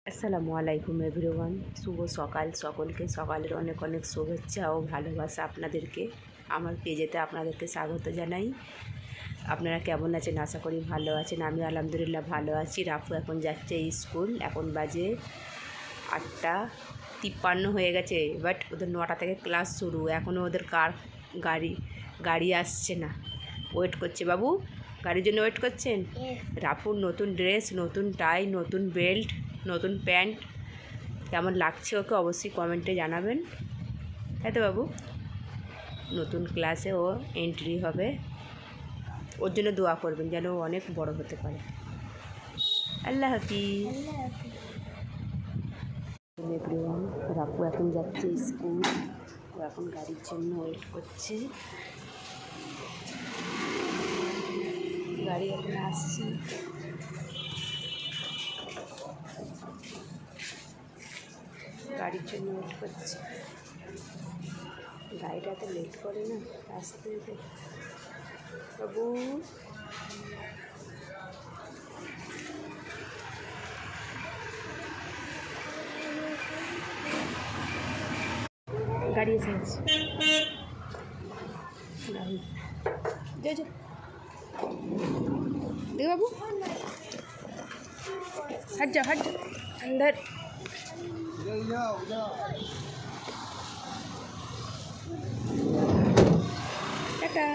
আসসালামু আলাইকুম এভরিওয়ান। শুভ সকাল। সকলকে সকালের অনেক অনেক শুভেচ্ছা ও ভালোবাসা আপনাদেরকে। আমার পেজেতে আপনাদেরকে স্বাগত জানাই। আপনারা কেমন আছেন? আশা করি ভালো আছেন। আমি আলহামদুলিল্লাহ ভালো আছি। রাফু এখন যাচ্ছে স্কুল। এখন বাজে 8:53 হয়ে গেছে। বাট ওদের 9টা থেকে ক্লাস শুরু। এখনও ওদের গাড়ি আসছে না। ওয়েট করছে। বাবু, গাড়ির জন্য ওয়েট করছেন? রাফুর নতুন ড্রেস, নতুন টাই, নতুন বেল্ট, নতুন প্যান্ট কেমন লাগছে ওকে অবশ্যই কমেন্টে জানাবেন। তাই তো বাবু? নতুন ক্লাসে ও এন্ট্রি হবে। ওর জন্য দোয়া করবেন যেন ও অনেক বড় হতে পারে। আল্লাহ হাফিজ। এভরিওয়ান, রাফু এখন যাচ্ছে স্কুল। ও এখন গাড়ির জন্য ওয়েট করছে। গাড়ি এখন আসছে। গাড়ির জন্য ওয়েট করছে। গাড়িটা তো লেট করে না, আসতে বাবু। গাড়ি এসে গেছে। গাড়ি দেখো বাবু, हट जा अंदर। टाटा।